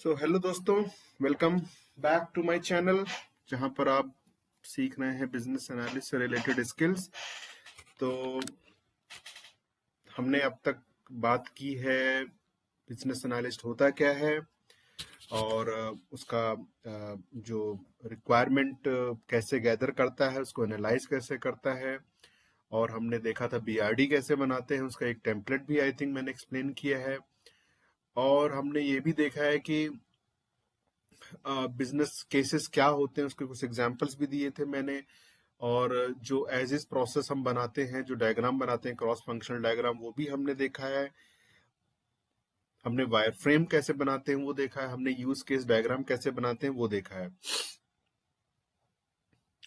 सो hello दोस्तों, welcome back to my channel जहां पर आप सीख रहे हैं बिजनेस एनालिस्ट से रिलेटेड स्किल्स। तो हमने अब तक बात की है बिजनेस एनालिस्ट होता क्या है और उसका जो रिक्वायरमेंट कैसे गैदर करता है, उसको एनालाइज कैसे करता है। और हमने देखा था बीआरडी कैसे बनाते हैं, उसका एक टेम्पलेट भी आई थिंक मैंने एक्सप्लेन किया है। और हमने ये भी देखा है कि बिजनेस केसेस क्या होते हैं, उसके कुछ एग्जांपल्स भी दिए थे मैंने। और जो एज इज प्रोसेस हम बनाते हैं, जो डायग्राम बनाते हैं क्रॉस फंक्शनल डायग्राम, वो भी हमने देखा है। हमने वायर फ्रेम कैसे बनाते हैं वो देखा है। हमने यूज केस डायग्राम कैसे बनाते हैं वो देखा है।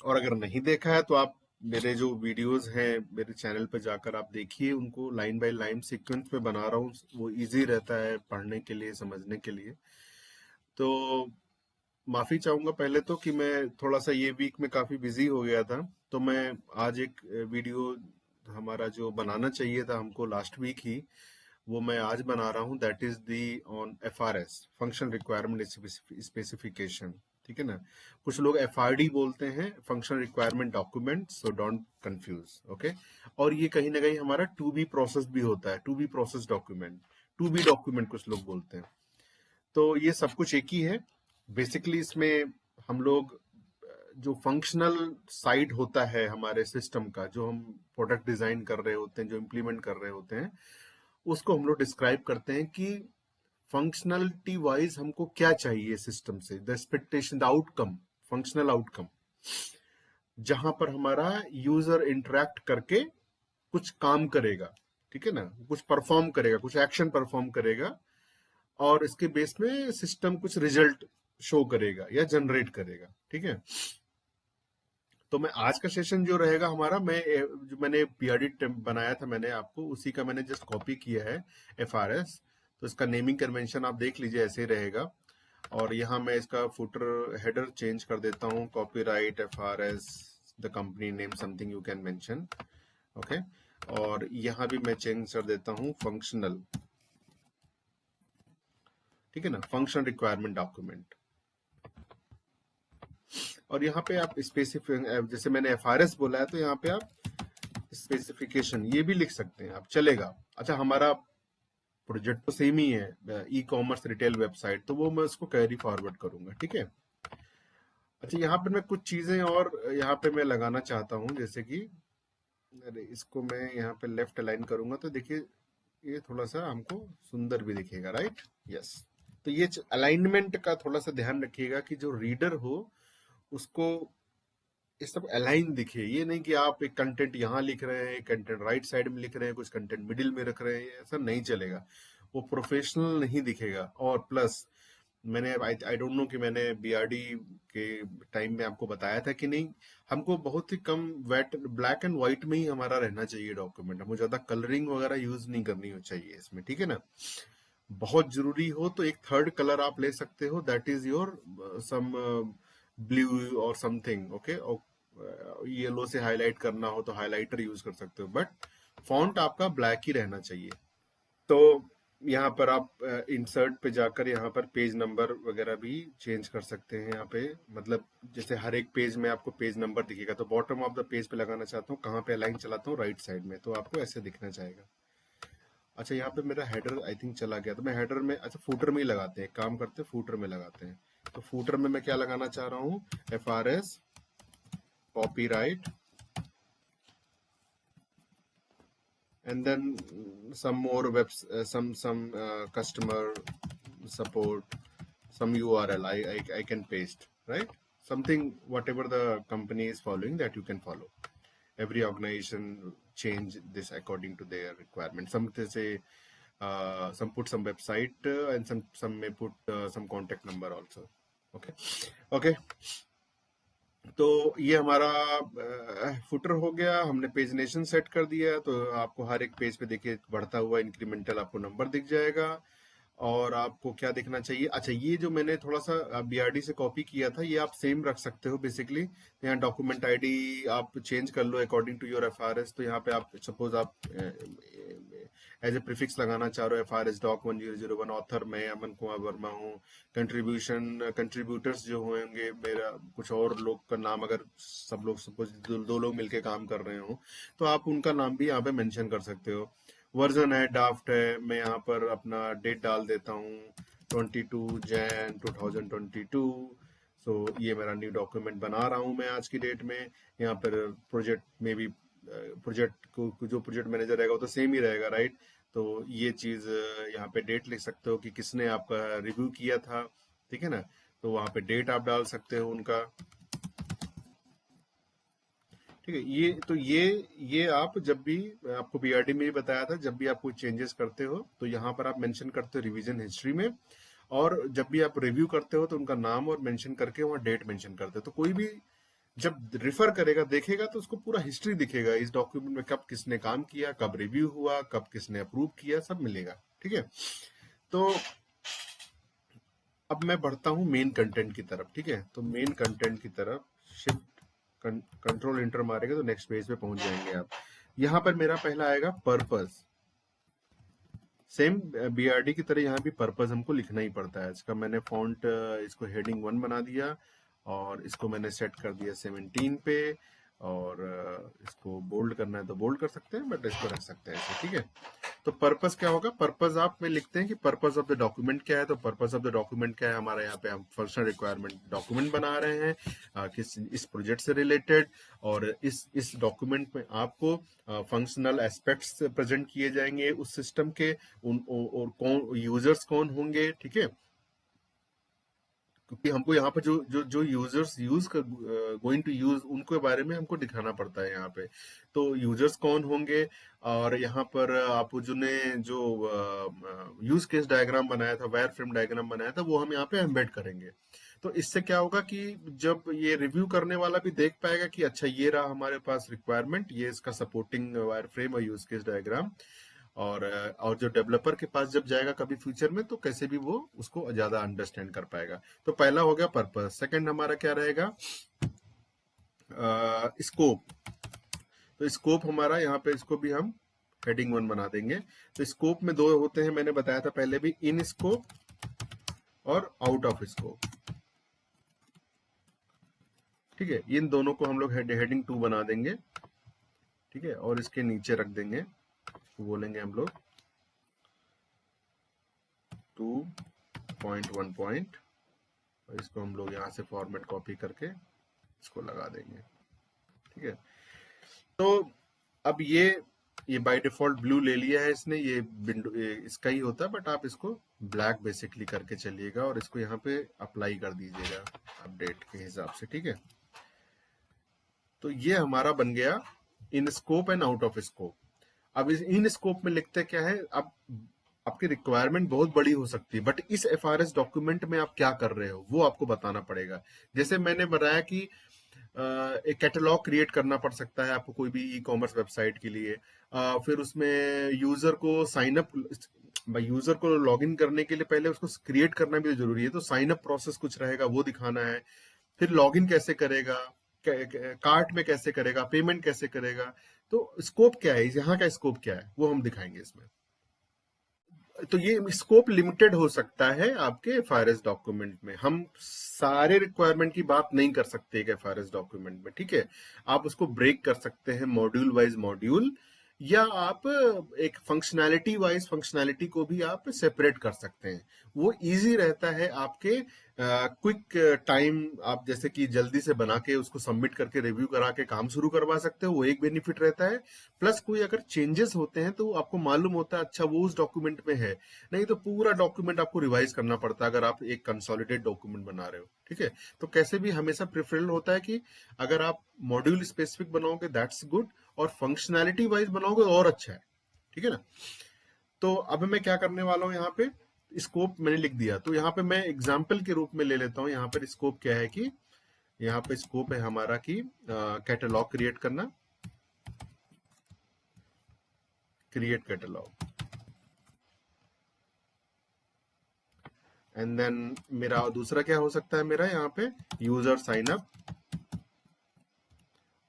और अगर नहीं देखा है तो आप मेरे जो वीडियोस हैं मेरे चैनल पर जाकर आप देखिए, उनको लाइन बाय लाइन सीक्वेंस में बना रहा हूँ, वो इजी रहता है पढ़ने के लिए, समझने के लिए। तो माफी चाहूंगा पहले तो कि मैं थोड़ा सा ये वीक में काफी बिजी हो गया था। तो मैं आज एक वीडियो हमारा जो बनाना चाहिए था हमको लास्ट वीक ही, वो मैं आज बना रहा हूँ। That is the on FRS, function requirement specification. ठीक है ना। कुछ लोग एफआरडी बोलते हैं, function requirement document, so don't confuse. Okay. और ये कहीं ना कहीं हमारा टू बी प्रोसेस भी होता है, to be process document, to be document कुछ लोग बोलते हैं। तो ये सब कुछ एक ही है बेसिकली। इसमें हम लोग जो फंक्शनल साइड होता है हमारे सिस्टम का, जो हम प्रोडक्ट डिजाइन कर रहे होते हैं, जो इम्प्लीमेंट कर रहे होते हैं, उसको हम लोग डिस्क्राइब करते हैं कि फंक्शनलिटी वाइज हमको क्या चाहिए सिस्टम से, the expectation, the outcome, functional outcome, जहां पर हमारा यूजर इंटरेक्ट करके कुछ काम करेगा। ठीक है ना, कुछ परफॉर्म करेगा, कुछ एक्शन परफॉर्म करेगा, और इसके बेस में सिस्टम कुछ रिजल्ट शो करेगा या जनरेट करेगा। ठीक है। तो मैं आज का सेशन जो रहेगा हमारा, मैं जो मैंने पीआरडी बनाया था मैंने आपको, उसी का मैंने जस्ट कॉपी किया है एफआरएस। तो इसका नेमिंग कन्वेंशन आप देख लीजिए, ऐसे ही रहेगा। और यहाँ मैं इसका फुटर हेडर चेंज कर देता हूँ, copyright FRS the company name, something you can mention. Okay. और यहाँ भी मैं चेंज कर देता हूँ फंक्शनल। ठीक है ना, फंक्शन रिक्वायरमेंट डॉक्यूमेंट। और यहाँ पे आप स्पेसिफिक, जैसे मैंने एफआरएस बोला है तो यहाँ पे आप स्पेसिफिकेशन ये भी लिख सकते हैं आप, चलेगा। अच्छा, हमारा प्रोजेक्ट तो सेम ही है, ई कॉमर्स रिटेल वेबसाइट, तो वो मैं उसको कैरी फॉरवर्ड करूंगा। ठीक है। अच्छा, यहाँ पे मैं कुछ चीजें और यहाँ पे मैं लगाना चाहता हूँ, जैसे कि अरे इसको मैं यहाँ पे लेफ्ट अलाइन करूंगा तो देखिए ये थोड़ा सा हमको सुंदर भी दिखेगा, राइट। यस। तो ये अलाइनमेंट का थोड़ा सा ध्यान रखिएगा कि जो रीडर हो उसको ये सब अलाइन दिखे। ये नहीं कि आप एक कंटेंट यहाँ लिख रहे हैं, कंटेंट राइट साइड में लिख रहे हैं, कुछ कंटेंट मिडिल में रख रहे हैं, ऐसा नहीं चलेगा, वो प्रोफेशनल नहीं दिखेगा। और प्लस मैंने आई डोंट नो कि मैंने बीआरडी के टाइम में आपको बताया था कि नहीं, हमको बहुत ही कम वेट ब्लैक एंड व्हाइट में ही हमारा रहना चाहिए डॉक्यूमेंट, हमको ज्यादा कलरिंग वगैरह यूज नहीं करनी चाहिए इसमें। ठीक है ना। बहुत जरूरी हो तो एक थर्ड कलर आप ले सकते हो, that is your sum blue और समथिंग। ओके। और येलो से हाईलाइट करना हो तो हाईलाइटर यूज कर सकते हो, बट फॉन्ट आपका ब्लैक ही रहना चाहिए। तो यहाँ पर आप इंसर्ट पे जाकर यहाँ पर पेज नंबर वगैरह भी चेंज कर सकते हैं। यहाँ पे मतलब जैसे हर एक पेज में आपको पेज नंबर दिखेगा, तो बॉटम ऑफ द पेज पे लगाना चाहता हूँ, कहाँ पे अलाइन चलाता हूँ, राइट साइड में, तो आपको ऐसे दिखना चाहेगा। अच्छा, यहाँ पे मेरा हेडर आई थिंक चला गया, तो मैं हेडर में, अच्छा फूटर में ही लगाते हैं, काम करते हैं फूटर में लगाते हैं। तो फूटर में मैं क्या लगाना चाह रहा हूँ, FRS copyright and then some more webs, some customer support, some URL I can paste, right? Something whatever the company is following, that you can follow. Every organization change this according to their requirement. Some they say some put some website and some may put some contact number also. Okay. Okay. तो ये हमारा footer हो गया, हमने पेजनेशन set कर दिया। तो आपको हर एक पेज पे देखिए बढ़ता हुआ इंक्रीमेंटल आपको नंबर दिख जाएगा। और आपको क्या देखना चाहिए, अच्छा ये जो मैंने थोड़ा सा बीआरडी से कॉपी किया था, ये आप सेम रख सकते हो बेसिकली। यहाँ डॉक्यूमेंट आईडी आप चेंज कर लो अकॉर्डिंग टू योर एफआरएस। तो यहाँ पे आप सपोज आप एज ए प्रीफिक्स लगाना चाह रहे हो FRS डॉक 1001, ऑथर मैं अमन कुमार वर्मा हूँ, कंट्रीब्यूटर्स जो होंगे मेरा कुछ और लोग का नाम, अगर सब लोग सपोज दो लोग मिलके काम कर रहे हो तो आप उनका नाम भी यहाँ पे मेंशन कर सकते हो। वर्जन है, ड्राफ्ट है, मैं यहाँ पर अपना डेट डाल देता हूँ 22 जैन 2022। सो ये मेरा न्यू डॉक्यूमेंट बना रहा हूँ मैं आज की डेट में। यहाँ पर प्रोजेक्ट में भी प्रोजेक्ट को जो प्रोजेक्ट मैनेजर रहेगा वो तो सेम ही रहेगा, राइट। तो ये चीज यहाँ पे डेट लिख सकते हो कि किसने आपका रिव्यू किया था, ठीक है ना। तो वहाँ पे डेट आप डाल सकते हो उनका, ठीक है। ये आप जब भी, आपको बीआरडी में भी बताया था, जब भी आप कोई चेंजेस करते हो तो यहाँ पर आप मेंशन करते हो रिवीजन हिस्ट्री में, और जब भी आप रिव्यू करते हो तो उनका नाम और मेंशन करके वहाँ डेट मेंशन करते हो। तो कोई भी जब रिफर करेगा देखेगा तो उसको पूरा हिस्ट्री दिखेगा इस डॉक्यूमेंट में, कब किसने काम किया, कब रिव्यू हुआ, कब किसने अप्रूव किया, सब मिलेगा, ठीक है। तो अब मैं बढ़ता हूँ मेन कंटेंट की तरफ, ठीक है। तो मेन कंटेंट की तरफ शिफ्ट कंट्रोल इंटर मारेगा तो नेक्स्ट पेज पे पहुंच जाएंगे आप। यहाँ पर मेरा पहला आएगा पर्पस। सेम बीआरडी की तरह यहाँ भी पर्पस हमको लिखना ही पड़ता है। इसका मैंने फॉन्ट इसको हेडिंग 1 बना दिया, और इसको मैंने सेट कर दिया 17 पे, और इसको बोल्ड करना है तो बोल्ड कर सकते हैं, बट इसको रख सकते हैं ऐसे, ठीक है। तो पर्पस क्या होगा, पर्पस आप में लिखते हैं कि पर्पस ऑफ द डॉक्यूमेंट क्या है। तो पर्पस ऑफ द डॉक्यूमेंट क्या है हमारा, यहाँ पे हम फंक्शनल रिक्वायरमेंट डॉक्यूमेंट बना रहे हैं किस इस प्रोजेक्ट से रिलेटेड, और इस डॉक्यूमेंट में आपको फंक्शनल एस्पेक्ट्स प्रेजेंट किए जाएंगे उस सिस्टम के, और कौन यूजर्स कौन होंगे, ठीक है। क्योंकि हमको यहाँ पे जो जो जो यूजर्स गोइंग टू यूज उनके बारे में हमको दिखाना पड़ता है यहाँ पे। तो यूजर्स कौन होंगे, और यहाँ पर आप जो ने जो यूज केस डायग्राम बनाया था, वायर फ्रेम डायग्राम बनाया था, वो हम यहाँ पे एम्बेड करेंगे। तो इससे क्या होगा कि जब ये रिव्यू करने वाला भी देख पाएगा कि अच्छा ये रहा हमारे पास रिक्वायरमेंट, ये इसका सपोर्टिंग वायर फ्रेम और यूज केस डायग्राम, और जो डेवलपर के पास जब जाएगा कभी फ्यूचर में तो कैसे भी वो उसको ज्यादा अंडरस्टैंड कर पाएगा। तो पहला हो गया पर्पस। सेकंड हमारा क्या रहेगा, स्कोप। तो स्कोप हमारा यहाँ पे, इसको भी हम हेडिंग 1 बना देंगे। तो स्कोप में दो होते हैं, मैंने बताया था पहले भी, इन स्कोप और आउट ऑफ स्कोप, ठीक है। इन दोनों को हम लोग हेडिंग 2 बना देंगे, ठीक है। और इसके नीचे रख देंगे, बोलेंगे हम लोग 2.1 पॉइंट, और इसको हम लोग यहाँ से फॉर्मेट कॉपी करके इसको लगा देंगे, ठीक है। तो अब ये बाय डिफॉल्ट ब्लू ले लिया है इसने, ये विंडो इसका ही होता है, बट आप इसको ब्लैक बेसिकली करके चलिएगा और इसको यहाँ पे अप्लाई कर दीजिएगा अपडेट के हिसाब से, ठीक है। तो ये हमारा बन गया in scope and out of scope. अब इस इन स्कोप में लिखते क्या है, अब आपकी रिक्वायरमेंट बहुत बड़ी हो सकती है, बट इस एफआरएस डॉक्यूमेंट में आप क्या कर रहे हो वो आपको बताना पड़ेगा। जैसे मैंने बताया कि एक कैटलॉग क्रिएट करना पड़ सकता है आपको कोई भी ई कॉमर्स वेबसाइट के लिए, फिर उसमें यूजर को साइन अप, यूजर को लॉग इन करने के लिए पहले उसको क्रिएट करना भी जरूरी है, तो साइन अप प्रोसेस कुछ रहेगा वो दिखाना है। फिर लॉग इन कैसे करेगा, कार्ट में कैसे करेगा, पेमेंट कैसे करेगा, तो स्कोप क्या है, यहाँ का स्कोप क्या है वो हम दिखाएंगे इसमें। तो ये स्कोप लिमिटेड हो सकता है आपके एफआरएस डॉक्यूमेंट में, हम सारे रिक्वायरमेंट की बात नहीं कर सकते एक एफआरएस डॉक्यूमेंट में, ठीक है। आप उसको ब्रेक कर सकते हैं मॉड्यूल वाइज मॉड्यूल, या आप एक फंक्शनैलिटी वाइज फंक्शनैलिटी को भी आप सेपरेट कर सकते हैं। वो इजी रहता है आपके क्विक टाइम, आप जैसे कि जल्दी से बना के उसको सबमिट करके रिव्यू करा के काम शुरू करवा सकते हो, वो एक बेनिफिट रहता है। प्लस कोई अगर चेंजेस होते हैं तो आपको मालूम होता है अच्छा वो उस डॉक्यूमेंट में है, नहीं तो पूरा डॉक्यूमेंट आपको रिवाइज करना पड़ता है अगर आप एक कंसोलिडेट डॉक्यूमेंट बना रहे हो, ठीक है। तो कैसे भी हमेशा प्रेफरेबल होता है कि अगर आप मॉड्यूल स्पेसिफिक बनाओगे दैट्स गुड, और फंक्शनैलिटी वाइज बनाओगे और अच्छा है, ठीक है ना। तो अब मैं क्या करने वाला हूं, यहाँ पे स्कोप मैंने लिख दिया, तो यहाँ पे मैं एग्जाम्पल के रूप में ले लेता हूँ। यहाँ पर स्कोप क्या है कि यहाँ पे स्कोप है हमारा कि कैटलॉग क्रिएट करना, क्रिएट कैटलॉग, एंड देन मेरा दूसरा क्या हो सकता है, मेरा यहाँ पे यूजर साइन अप,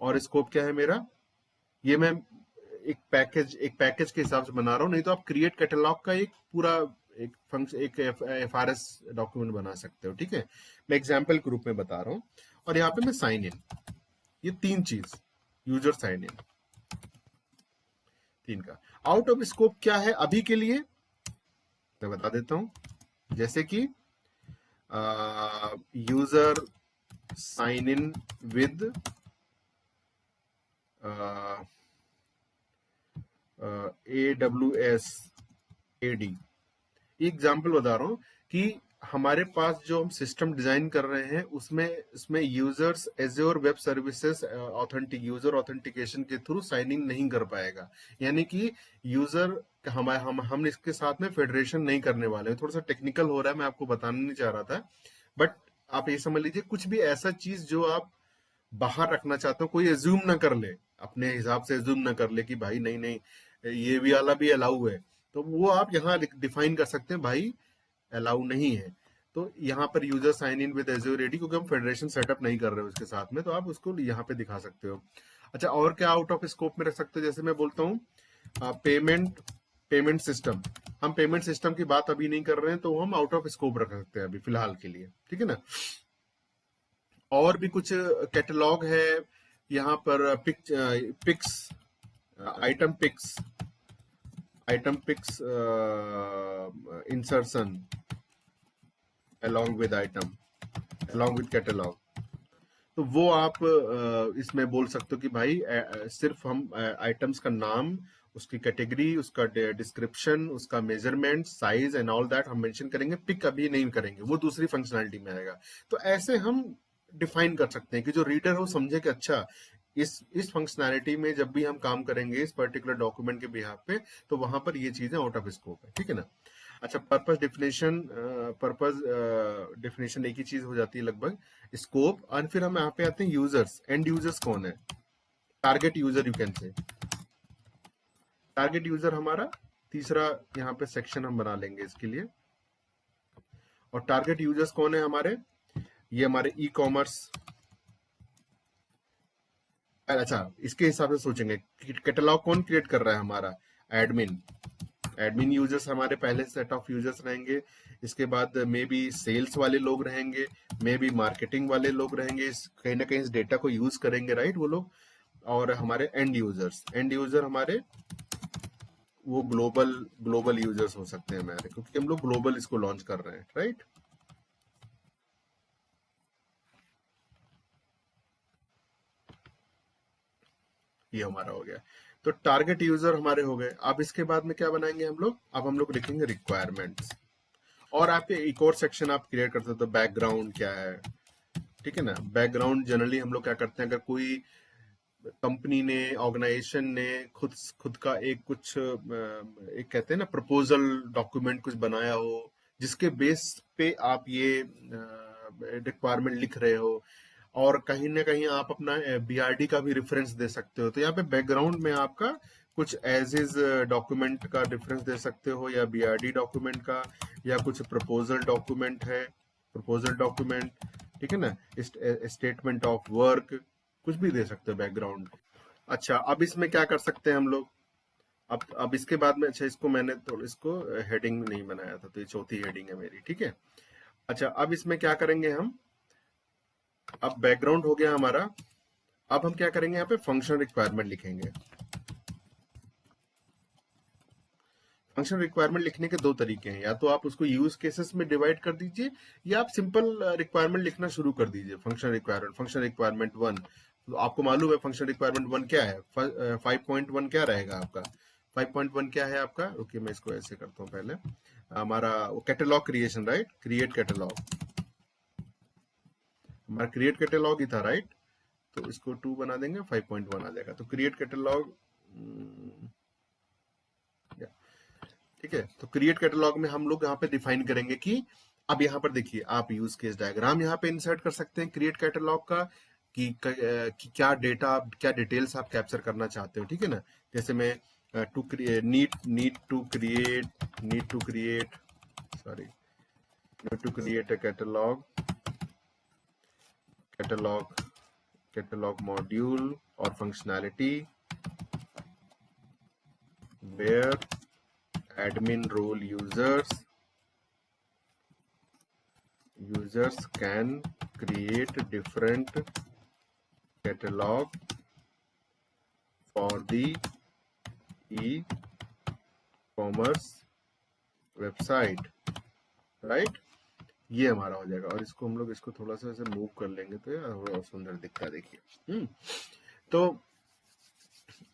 और स्कोप क्या है मेरा, ये मैं एक पैकेज के हिसाब से बना रहा हूँ, नहीं तो आप क्रिएट कैटलॉग का एक पूरा एक फंक्शन एक FRS डॉक्यूमेंट बना सकते हो। ठीक है, मैं एग्जाम्पल के रूप में बता रहा हूँ। और यहाँ पे मैं साइन इन, ये तीन चीज, यूजर साइन इन, तीन का आउट ऑफ स्कोप क्या है अभी के लिए मैं बता देता हूं। जैसे कि user sign in with AWS AD, example बता रहा हूं कि हमारे पास जो हम सिस्टम डिजाइन कर रहे हैं उसमें इसमें users azure web services user authentication के थ्रू साइन इन नहीं कर पाएगा। यानी कि यूजर हम इसके साथ में फेडरेशन नहीं करने वाले हैं। थोड़ा सा टेक्निकल हो रहा है, मैं आपको बताना नहीं चाह रहा था, बट आप ये समझ लीजिए कुछ भी ऐसा चीज जो आप बाहर रखना चाहते हो, कोई एज्यूम ना कर ले, अपने हिसाब से एज्यूम ना कर ले कि भाई नहीं नहीं ये भी वाला भी अलाउ है, तो वो आप यहाँ डिफाइन कर सकते हैं भाई अलाउ नहीं है। तो यहाँ पर user sign in with Azure AD, क्योंकि हम फेडरेशन सेटअप नहीं कर रहे हो उसके साथ में, तो आप उसको यहाँ पे दिखा सकते हो। अच्छा, और क्या आउट ऑफ स्कोप में रख सकते हो? जैसे मैं बोलता हूँ पेमेंट पेमेंट सिस्टम, हम पेमेंट सिस्टम की बात अभी नहीं कर रहे हैं, तो हम आउट ऑफ स्कोप रख सकते हैं अभी फिलहाल के लिए। ठीक है ना। और भी कुछ कैटलॉग है यहाँ पर, pics, item pics, item pics insertion along with item, along with catalog, तो वो आप इसमें बोल सकते हो कि भाई सिर्फ हम आइटम्स का नाम, उसकी कैटेगरी, उसका डिस्क्रिप्शन, उसका measurement, size and all that हम मेंशन करेंगे, पिक अभी नहीं करेंगे, वो दूसरी फंक्शनैलिटी में आएगा। तो ऐसे हम डिफाइन कर सकते हैं कि जो रीडर हो समझे कि अच्छा इस फंक्शनैलिटी में जब भी हम काम करेंगे इस पर्टिकुलर डॉक्यूमेंट के बिहाफ पे, तो वहां पर ये चीजें आउट ऑफ स्कोप है। ठीक है ना। अच्छा, पर्पस डेफिनेशन एक ही चीज हो जाती है लगभग, स्कोप। और फिर हम यहाँ पे आते हैं यूजर्स। एंड यूजर्स कौन है? Target user you can say. Target user हमारा तीसरा यहाँ पे सेक्शन हम बना लेंगे इसके लिए। और टारगेट यूजर्स कौन है हमारे? ये हमारे ई कॉमर्स। अच्छा, इसके हिसाब से सोचेंगे कैटलॉग कौन क्रिएट कर रहा है हमारा? एडमिन। एडमिन यूजर्स हमारे पहले सेट ऑफ यूजर्स रहेंगे। इसके बाद मे बी सेल्स वाले लोग रहेंगे, मे बी मार्केटिंग वाले लोग रहेंगे, कहीं ना कहीं इस डेटा को यूज करेंगे, राइट, वो लोग। और हमारे एंड यूजर्स, एंड यूजर हमारे वो ग्लोबल ग्लोबल यूजर्स हो सकते हैं हमारे, क्योंकि हम लोग ग्लोबल इसको लॉन्च कर रहे हैं, राइट। ये हमारा हो गया। तो टारगेट यूजर हमारे हो गए। अब इसके बाद में क्या बनाएंगे हम लोग? अब हम लोग लिखेंगे रिक्वायरमेंट्स। और आपके एक और सेक्शन आप क्रिएट कर सकते हो, बैकग्राउंड क्या है। ठीक है ना। बैकग्राउंड जनरली हम लोग क्या करते हैं, अगर कोई कंपनी ने, ऑर्गेनाइजेशन ने खुद खुद का एक कुछ एक कहते हैं ना प्रपोजल डॉक्यूमेंट कुछ बनाया हो, जिसके बेस पे आप ये रिक्वायरमेंट लिख रहे हो, और कहीं ना कहीं आप अपना BRD का भी रेफरेंस दे सकते हो, तो यहाँ पे बैकग्राउंड में आपका कुछ एज इज डॉक्यूमेंट का रेफरेंस दे सकते हो, या BRD डॉक्यूमेंट का, या कुछ प्रपोजल डॉक्यूमेंट है, प्रपोजल डॉक्यूमेंट। ठीक है ना। स्टेटमेंट ऑफ वर्क, कुछ भी दे सकते हो बैकग्राउंड। अच्छा, अब इसमें क्या कर सकते हैं हम लोग? अब इसके बाद में, अच्छा इसको मैंने तो इसको हेडिंग नहीं बनाया था, तो ये चौथी हेडिंग है मेरी। ठीक है। अच्छा, अब इसमें क्या करेंगे हम? अब बैकग्राउंड हो गया हमारा। अब हम क्या करेंगे? यहाँ पे फंक्शन रिक्वायरमेंट लिखेंगे। फंक्शन रिक्वायरमेंट लिखने के दो तरीके हैं, या तो आप उसको यूज केसेस में डिवाइड कर दीजिए, या आप सिंपल रिक्वायरमेंट लिखना शुरू कर दीजिए। फंक्शन रिक्वायरमेंट वन, तो आपको मालूम है फंक्शन रिक्वायरमेंट वन क्या है? 5.1 क्या रहेगा आपका? 5.1 क्या है आपका? ओके, मैं इसको ऐसे करता हूँ पहले। हमारा catalogue creation, right, create catalogue, हमारा क्रिएट कैटलॉग ही था, राइट। तो इसको 2 बना देंगे, 5.1 आ जाएगा। तो क्रिएट कैटलॉग, ठीक है। तो क्रिएट कैटलॉग में हम लोग यहाँ पे डिफाइन करेंगे कि, अब यहाँ पर देखिए, आप यूज केस डायग्राम यहाँ पे इंसर्ट कर सकते हैं क्रिएट कैटलॉग का, कि क्या डेटा, क्या डिटेल्स आप कैप्चर करना चाहते हो। ठीक है ना। जैसे मैं to create sorry to create a catalogue module और functionality, where admin role users can create different catalog for the e-commerce website, right. ये हमारा हो जाएगा और इसको हम लोग इसको थोड़ा सा ऐसे मूव कर लेंगे तो ये और सुंदर दिखता है, देखिए। तो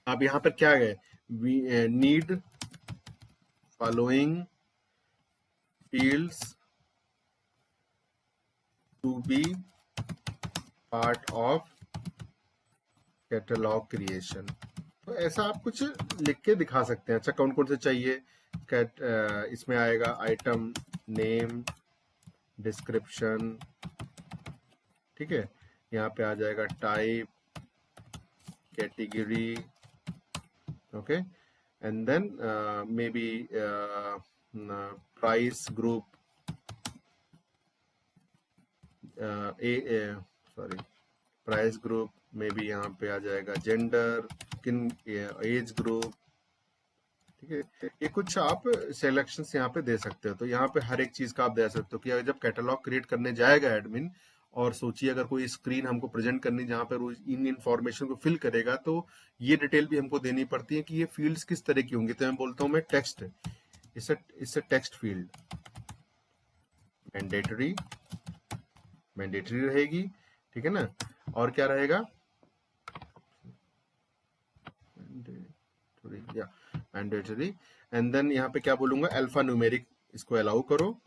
अब यहाँ पर क्या है, we need following fields to be part of catalogue creation. तो ऐसा आप कुछ लिख के दिखा सकते हैं। अच्छा, कौन कौन से चाहिए? इसमें आएगा आइटम नेम, डिस्क्रिप्शन, ठीक है। यहाँ पे आ जाएगा type, category, okay, and then maybe price group, sorry price group में भी यहाँ पे आ जाएगा जेंडर, किन एज ग्रुप, ठीक है। ये कुछ आप सिलेक्शंस यहाँ पे दे सकते हो। तो यहाँ पे हर एक चीज का आप दे सकते हो कि जब कैटलॉग क्रिएट करने जाएगा एडमिन, और सोचिए अगर कोई स्क्रीन हमको प्रेजेंट करनी जहाँ पर वो इन इंफॉर्मेशन को फिल करेगा, तो ये डिटेल भी हमको देनी पड़ती है कि ये फील्ड्स किस तरह की होंगी। तो मैं बोलता हूँ मैं टेक्स्ट, इससे टेक्स्ट फील्ड मैंडेटरी रहेगी, ठीक है ना। और क्या रहेगा, मैंडेटरी, एंड देन यहाँ पे क्या बोलूंगा, अल्फा न्यूमेरिक, इसको अलाउ करो,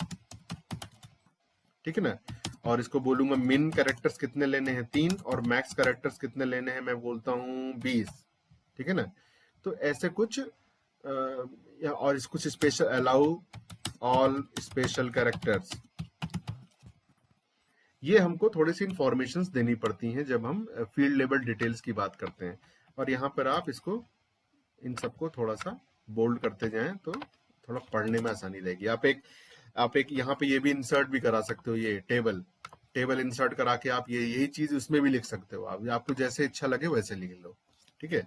ठीक है ना। और इसको बोलूंगा मिन कैरेक्टर्स कितने लेने हैं 3, और मैक्स कैरेक्टर्स कितने लेने हैं, मैं बोलता हूँ 20, ठीक है ना। तो ऐसे कुछ और इस कुछ special allow all special characters, ये हमको थोड़ी सी इंफॉर्मेशन देनी पड़ती हैं जब हम फील्ड लेवल डिटेल्स की बात करते हैं। और यहाँ पर आप इसको इन सबको थोड़ा सा बोल्ड करते जाएं तो थोड़ा पढ़ने में आसानी रहेगी। आप एक यहाँ पे ये भी इंसर्ट भी करा सकते हो, ये टेबल इंसर्ट करा के आप यही चीज उसमें भी लिख सकते हो। आप आपको जैसे इच्छा लगे वैसे लिख लो, ठीक है।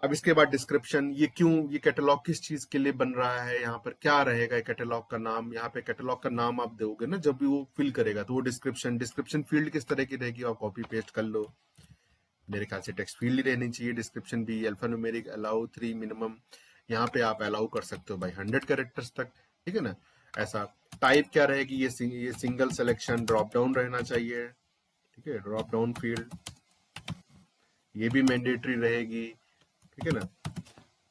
अब इसके बाद डिस्क्रिप्शन, ये क्यों, ये कैटलॉग किस चीज के लिए बन रहा है, यहाँ पर क्या रहेगा कैटलॉग का नाम। यहाँ पे कैटलॉग का नाम आप दोगे ना जब भी वो फिल करेगा, तो वो डिस्क्रिप्शन फील्ड किस तरह की रहेगी, आप कॉपी पेस्ट कर लो। मेरे ख्याल से टेक्स्ट फील्ड ही रहनी चाहिए, डिस्क्रिप्शन भी। अल्फान्यूमेरिक अलाउ 3 मिनिमम, यहाँ पे आप अलाउ कर सकते हो भाई 100 कैरेक्टर्स तक, ठीक है ना। ऐसा टाइप क्या रहेगी, ये सिंगल सिलेक्शन ड्रॉप डाउन रहना चाहिए, ठीक है, ड्रॉप डाउन फील्ड, ये भी मैंडेटरी रहेगी, ठीक है ना,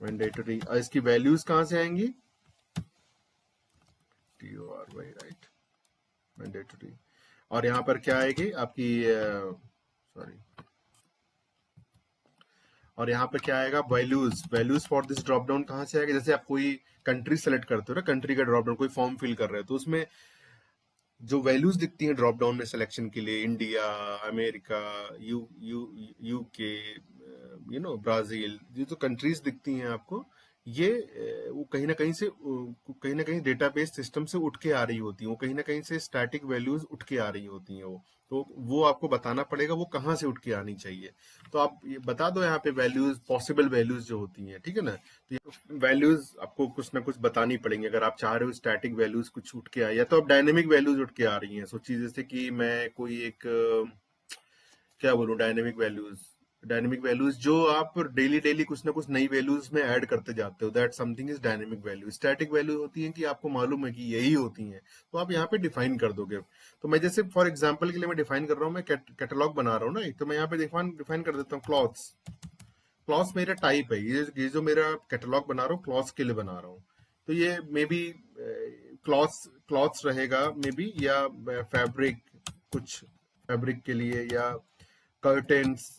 मैंडेटरी। और इसकी वैल्यूज कहाँ से आएंगी, TORY, राइट, मैंडेटरी। और यहाँ पर क्या आएगी आपकी, सॉरी, और यहाँ पे क्या आएगा, values for this drop down कहाँ से आएगा। जैसे आप कोई कंट्री सेलेक्ट करते हो ना, कंट्री का ड्रॉप डाउन, कोई फॉर्म फिल कर रहे हो, तो उसमें जो वैल्यूज दिखती हैं ड्रॉप डाउन में सिलेक्शन के लिए, इंडिया, अमेरिका, यूके, ब्राजील, ये जो कंट्रीज दिखती हैं आपको, ये वो कहीं ना कहीं डेटाबेस सिस्टम से उठ के आ रही होती है, वो कहीं ना कहीं से स्टैटिक वैल्यूज उठ के आ रही होती हैं वो। तो वो आपको बताना पड़ेगा वो कहाँ से उठ के आनी चाहिए। तो आप ये बता दो यहाँ पे वैल्यूज, पॉसिबल वैल्यूज जो होती हैं, ठीक है ना। तो वैल्यूज आपको कुछ ना कुछ बतानी पड़ेंगी अगर आप चाह रहे हो स्टैटिक वैल्यूज कुछ उठ के आए, या तो अब डायनेमिक वैल्यूज उठ के आ रही हैं। सोचिए जैसे कि मैं कोई एक क्या बोलूं, डायनेमिक वैल्यूज जो आप डेली डेली कुछ ना कुछ नई वैल्यूज में ऐड करते जाते हो, that something is dynamic value. Static value होती है कि आपको मालूम है कि यही होती हैं, तो आप यहाँ पे डिफाइन कर दोगे। तो मैं जैसे फॉर एग्जांपल के लिए मैं डिफाइन कर रहा हूँ, मैं कैटलॉग बना रहा हूँ ना, तो मैं यहाँ पे डिफाइन कर देता हूँ क्लॉथ्स। क्लॉथ्स मेरा टाइप है, ये जो मेरा कैटलॉग बना रहा हूँ क्लॉथ्स के लिए बना रहा हूँ। तो ये मे बी क्लॉथ्स रहेगा मे बी, या फैब्रिक, कुछ फैब्रिक के लिए, या कर्टेन्स,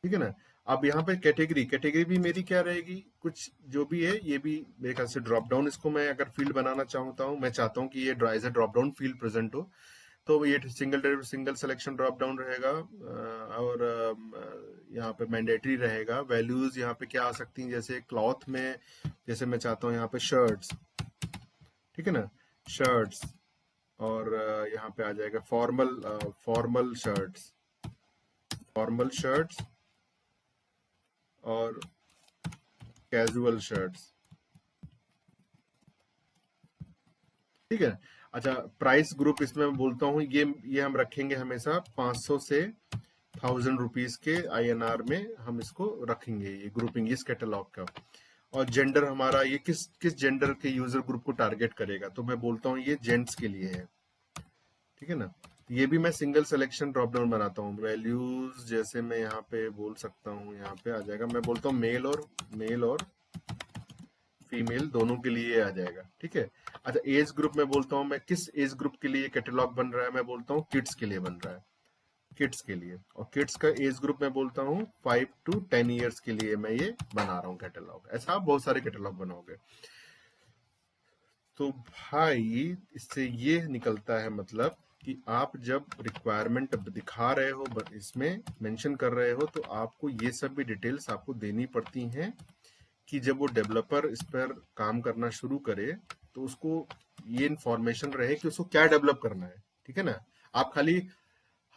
ठीक है ना। अब यहाँ पे कैटेगरी भी मेरी क्या रहेगी, कुछ जो भी है, ये भी मेरे ख्याल से ड्रॉप डाउन, इसको मैं अगर फील्ड बनाना चाहता हूँ, मैं चाहता हूँ कि ये as a drop down field present हो, तो ये सिंगल सिलेक्शन ड्रॉप डाउन रहेगा। और यहाँ पे मैंडेटरी रहेगा। वैल्यूज यहाँ पे क्या आ सकती हैं, जैसे क्लॉथ में, जैसे मैं चाहता हूँ यहाँ पे शर्ट्स, ठीक है ना, शर्ट्स। और यहाँ पे आ जाएगा फॉर्मल शर्ट्स, और कैजुअल शर्ट्स, ठीक है। अच्छा, प्राइस ग्रुप इसमें मैं बोलता हूँ, ये हम रखेंगे हमेशा 500 से 1000 रुपीज के INR में हम इसको रखेंगे, ये ग्रुपिंग इस कैटलॉग का। और जेंडर हमारा ये किस किस जेंडर के यूजर ग्रुप को टारगेट करेगा, तो मैं बोलता हूँ ये जेंट्स के लिए है, ठीक है ना। ये भी मैं सिंगल सिलेक्शन ड्रॉप डाउन बनाता हूँ। वैल्यूज जैसे मैं यहाँ पे बोल सकता हूँ, यहाँ पे आ जाएगा, मैं बोलता हूँ मेल और फीमेल दोनों के लिए आ जाएगा, ठीक है। अच्छा, एज ग्रुप में बोलता हूँ मैं, किस एज ग्रुप के लिए कैटलॉग बन रहा है, मैं बोलता हूँ किड्स के लिए बन रहा है, किड्स के लिए। और किड्स का एज ग्रुप मैं बोलता हूँ 5 to 10 years के लिए मैं ये बना रहा हूँ कैटलॉग। ऐसा आप बहुत सारे कैटलॉग बनाओगे। तो भाई इससे ये निकलता है मतलब कि आप जब रिक्वायरमेंट दिखा रहे हो, इसमें मेंशन कर रहे हो, तो आपको ये सब भी डिटेल्स आपको देनी पड़ती हैं कि जब वो डेवलपर इस पर काम करना शुरू करे तो उसको ये इंफॉर्मेशन रहे कि उसको क्या डेवलप करना है, ठीक है ना। आप खाली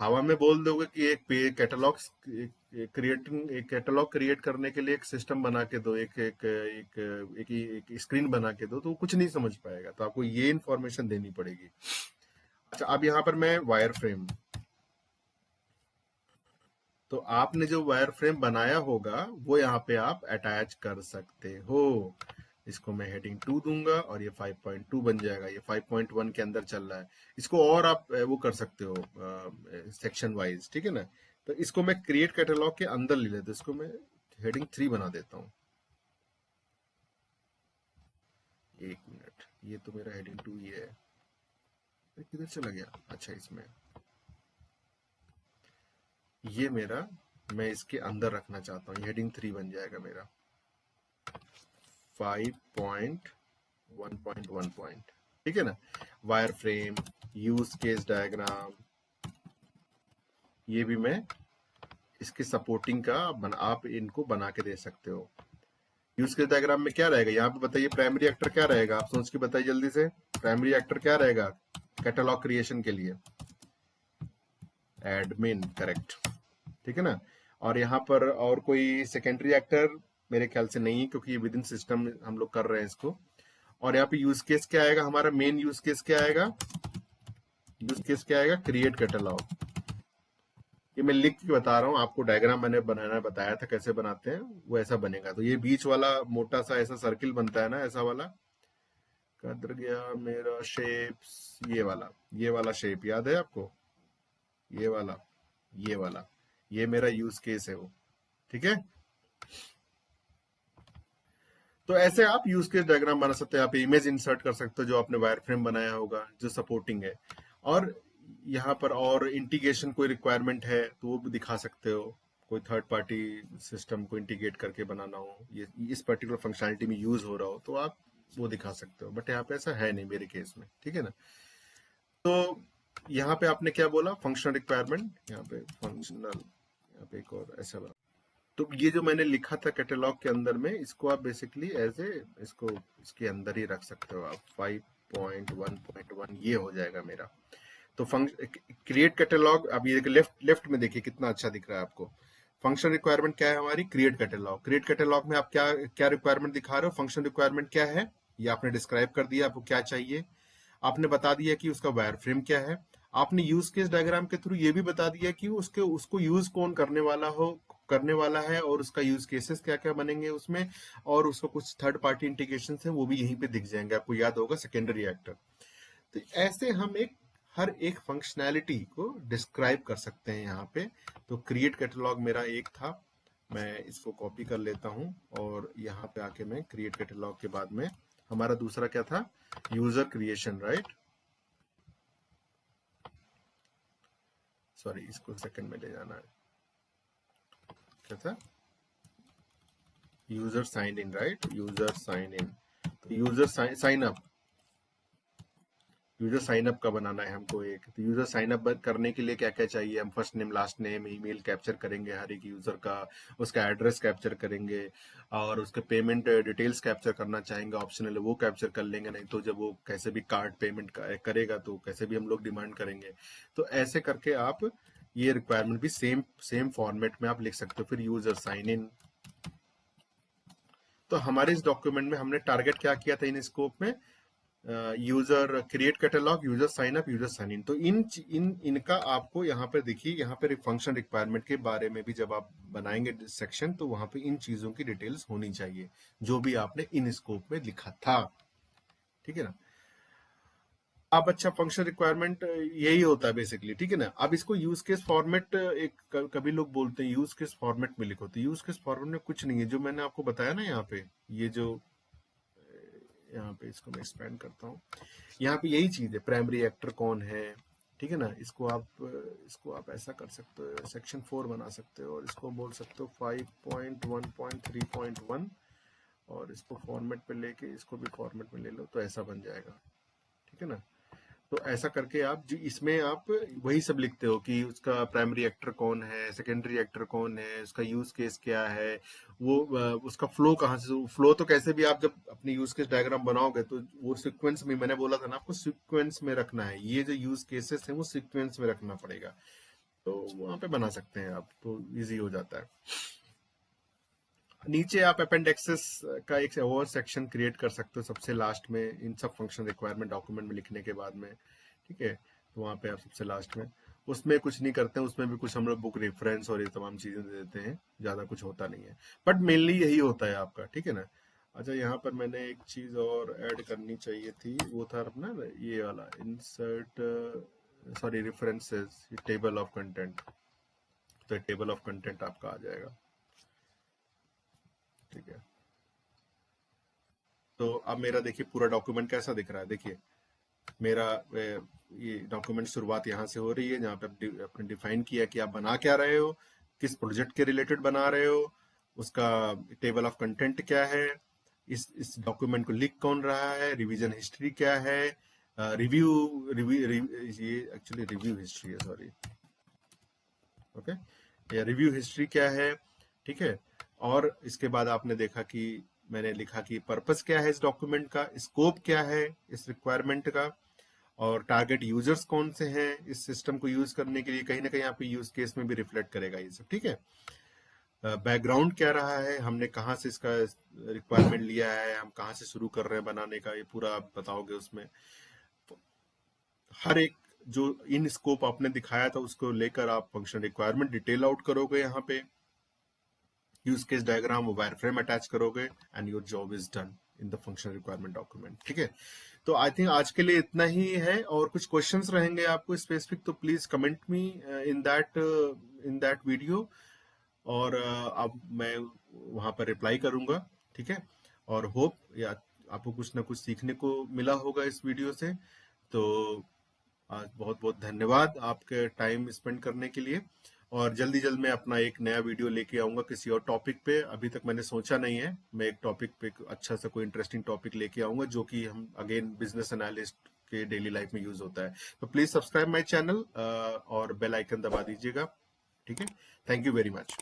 हवा में बोल दोगे कि एक कैटलॉग क्रिएटिंग, एक कैटलॉग क्रिएट करने के लिए एक सिस्टम बना के दो, एक एक एक एक, एक स्क्रीन बना के दो, तो वो कुछ नहीं समझ पाएगा। तो आपको ये इंफॉर्मेशन देनी पड़ेगी। अच्छा, अब यहाँ पर मैं वायर फ्रेम, तो आपने जो वायर फ्रेम बनाया होगा वो यहाँ पे आप अटैच कर सकते हो। इसको मैं हेडिंग 2 दूंगा और ये 5.2 बन जाएगा। ये 5.1 के अंदर चल रहा है। इसको और आप वो कर सकते हो सेक्शन वाइज, ठीक है ना। तो इसको मैं क्रिएट कैटलॉग के अंदर ले लेता हूँ, इसको मैं हेडिंग 3 बना देता हूँ। एक मिनट, ये तो मेरा हेडिंग 2 ही है, किधर चला गया। अच्छा, इसमें ये मेरा, मैं इसके अंदर रखना चाहता हूँ, हेडिंग 3 बन जाएगा मेरा 5.1.1 पॉइंट, ठीक है ना। Wire frame, use case diagram, ये भी मैं इसके सपोर्टिंग का आप इनको बना के दे सकते हो। यूज केस डायग्राम में क्या रहेगा, यहाँ पे बताइए प्राइमरी एक्टर क्या रहेगा, आप सोच के बताइए जल्दी से। प्राइमरी एक्टर क्या रहेगा कैटलॉग क्रिएशन के लिए? एडमिन, करेक्ट, ठीक है ना। और यहाँ पर और कोई सेकेंडरी एक्टर मेरे ख्याल से नहीं है, क्योंकि ये विद इन सिस्टम हम लोग कर रहे हैं इसको। और यहाँ पे यूज केस क्या आएगा, हमारा मेन यूज केस क्या आएगा, यूज केस क्या आएगा, क्रिएट कैटलॉग। ये मैं लिख के बता रहा हूँ आपको, डायग्राम मैंने बनाना बताया था कैसे बनाते हैं, वो ऐसा बनेगा। तो ये बीच वाला मोटा सा ऐसा सर्किल बनता है ना, ऐसा वाला, कदर गया मेरा शेप्स, ये वाला शेप याद है आपको, ये वाला, ये वाला, ये मेरा यूज केस है वो, ठीक है। तो ऐसे आप यूज केस डायग्राम बना सकते हैं, आप इमेज इंसर्ट कर सकते हो जो आपने वायर फ्रेम बनाया होगा जो सपोर्टिंग है। और यहाँ पर और इंटीग्रेशन कोई रिक्वायरमेंट है तो वो भी दिखा सकते हो। कोई थर्ड पार्टी सिस्टम को इंटीग्रेट करके बनाना हो, ये इस पर्टिकुलर फंक्शनलिटी में यूज हो रहा हो, तो आप वो दिखा सकते हो। बट यहाँ पे ऐसा है नहीं मेरे केस में, ठीक है ना। तो यहाँ पे आपने क्या बोला, फंक्शनल रिक्वायरमेंट, यहाँ पे फंक्शनल, यहाँ पे एक और ऐसा। तो ये जो मैंने लिखा था कैटलॉग के अंदर में, इसको आप बेसिकली एज ए, इसको इसके अंदर ही रख सकते हो आप। 5.1.1 ये हो जाएगा मेरा। तो क्रिएट कैटलॉग, अब ये लेफ्ट लेफ्ट में देखिए कितना अच्छा दिख रहा है आपको। फंक्शन रिक्वायरमेंट क्या है हमारी, क्रिएट कैटलॉग। क्रिएट कैटलॉग में आप क्या क्या रिक्वायरमेंट दिखा रहे हो, फंक्शन रिक्वायरमेंट क्या है, ये आपने डिस्क्राइब कर दिया आपको क्या चाहिए। आपने बता दिया कि उसका वायर फ्रेम क्या है। आपने यूज केस डायग्राम के थ्रू ये भी बता दिया कि उसके उसको यूज कौन करने वाला है, और उसका यूज केसेस क्या क्या बनेंगे उसमें। और उसको कुछ थर्ड पार्टी इंटीग्रेशन है वो भी यहीं पे दिख जाएंगे, आपको याद होगा सेकेंडरी एक्टर। तो ऐसे हम एक हर एक फंक्शनैलिटी को डिस्क्राइब कर सकते हैं यहाँ पे। तो क्रिएट कैटलॉग मेरा एक था, मैं इसको कॉपी कर लेता हूँ और यहाँ पे आके मैं क्रिएट कैटलॉग के बाद में हमारा दूसरा क्या था, यूजर क्रिएशन, राइट। सॉरी, इसको सेकंड में ले जाना है, क्या था, user sign in, right, user sign in. तो user sign up, user sign up का बनाना है हमको एक। तो यूजर साइन अप करने के लिए क्या क्या चाहिए, हम first name last name email capture करेंगे हर एक यूजर का, उसका एड्रेस कैप्चर करेंगे, और उसके पेमेंट डिटेल्स कैप्चर करना चाहेंगे, ऑप्शनल है वो कैप्चर कर लेंगे, नहीं तो जब वो कैसे भी कार्ड पेमेंट करेगा तो कैसे भी हम लोग डिमांड करेंगे। तो ऐसे करके आप ये रिक्वायरमेंट भी सेम सेम फॉर्मेट में आप लिख सकते हो। फिर यूजर साइन इन, तो हमारे इस डॉक्यूमेंट में हमने टारगेट क्या किया था इन स्कोप में, user create catalogue, user sign up, user sign in. तो इनका आपको यहाँ पर देखिए, यहाँ पर फंक्शन रिक्वायरमेंट के बारे में भी जब आप बनाएंगे सेक्शन, तो वहां पे इन चीजों की डिटेल्स होनी चाहिए जो भी आपने इन स्कोप में लिखा था, ठीक है ना। अब अच्छा, फंक्शन रिक्वायरमेंट यही होता है बेसिकली, ठीक है ना। अब इसको यूज केस फॉर्मेट, कभी लोग बोलते हैं यूज केस फॉर्मेट में लिखो, तो यूज केस फॉर्मेट में कुछ नहीं है, जो मैंने आपको बताया ना यहाँ पे, ये जो यहाँ पे इसको मैं एक्सपेंड करता हूँ, यहाँ पे यही चीज है, प्राइमरी एक्टर कौन है, ठीक है ना। इसको आप ऐसा कर सकते हो, सेक्शन 4 बना सकते हो, और इसको बोल सकते हो 5.1.3.1, और इसको फॉर्मेट पे लेके इसको भी फॉर्मेट में ले लो, तो ऐसा बन जाएगा, ठीक है ना। तो ऐसा करके आप इसमें आप वही सब लिखते हो कि उसका प्राइमरी एक्टर कौन है, सेकेंडरी एक्टर कौन है, उसका यूज केस क्या है, वो उसका फ्लो कहाँ से, फ्लो तो कैसे भी आप जब अपनी यूज केस डायग्राम बनाओगे तो वो सीक्वेंस में, मैंने बोला था ना आपको, सीक्वेंस में रखना है, ये जो यूज केसेस है वो सीक्वेंस में रखना पड़ेगा, तो वहां पे बना सकते हैं आप, तो इजी हो जाता है। नीचे आप अपेंडिक्सेस का एक और सेक्शन क्रिएट कर सकते हो सबसे लास्ट में, इन सब फंक्शन रिक्वायरमेंट डॉक्यूमेंट में लिखने के बाद में, ठीक है। तो वहाँ पे आप सबसे लास्ट में, उसमें कुछ नहीं करते हैं, उसमें भी कुछ हम लोग बुक रेफरेंस और ये तमाम चीजें दे देते हैं, ज्यादा कुछ होता नहीं है, बट मेनली यही होता है आपका, ठीक है ना। अच्छा, यहाँ पर मैंने एक चीज और ऐड करनी चाहिए थी, वो था अपना ये वाला insert, sorry, references, table of content. तो टेबल ऑफ कंटेंट आपका आ जाएगा, ठीक है। तो अब मेरा देखिए पूरा डॉक्यूमेंट कैसा दिख रहा है, देखिए मेरा ये डॉक्यूमेंट शुरुआत यहाँ से हो रही है, जहाँ पे आपने डिफाइन किया कि आप बना क्या रहे हो, किस प्रोजेक्ट के रिलेटेड बना रहे हो, उसका टेबल ऑफ कंटेंट क्या है, इस डॉक्यूमेंट को लिख कौन रहा है, रिवीजन हिस्ट्री क्या है, रिव्यू रिव्यू ये एक्चुअली रिव्यू हिस्ट्री है, सॉरी, ओके, या रिव्यू हिस्ट्री क्या है, ठीक है। और इसके बाद आपने देखा कि मैंने लिखा कि पर्पस क्या है इस डॉक्यूमेंट का, स्कोप क्या है इस रिक्वायरमेंट का, और टारगेट यूजर्स कौन से हैं इस सिस्टम को यूज करने के लिए, कहीं ना कहीं यहाँ पे यूज केस में भी रिफ्लेक्ट करेगा ये सब, ठीक है। बैकग्राउंड क्या रहा है, हमने कहाँ से इसका रिक्वायरमेंट लिया है, हम कहाँ से शुरू कर रहे हैं बनाने का, ये पूरा आप बताओगे उसमें। हर एक जो इन स्कोप आपने दिखाया था उसको लेकर आप फंक्शन रिक्वायरमेंट डिटेल आउट करोगे, यहाँ पे use case diagram, wire frame attach करोगे, and your job is done in the function requirement document, ठीक है। तो आई थिंक आज के लिए इतना ही है, और कुछ क्वेश्चंस रहेंगे आपको स्पेसिफिक, तो please comment me in that video, और अब मैं वहां पर रिप्लाई करूंगा, ठीक है। और होप या आपको कुछ ना कुछ सीखने को मिला होगा इस वीडियो से। तो आज बहुत बहुत धन्यवाद आपके टाइम स्पेंड करने के लिए, और जल्दी जल्द मैं अपना एक नया वीडियो लेके आऊंगा किसी और टॉपिक पे, अभी तक मैंने सोचा नहीं है, मैं एक टॉपिक पे अच्छा सा कोई इंटरेस्टिंग टॉपिक लेके आऊंगा जो कि हम अगेन बिजनेस एनालिस्ट के डेली लाइफ में यूज होता है। तो प्लीज सब्सक्राइब माय चैनल और बेल आइकन दबा दीजिएगा, ठीक है। Thank you very much.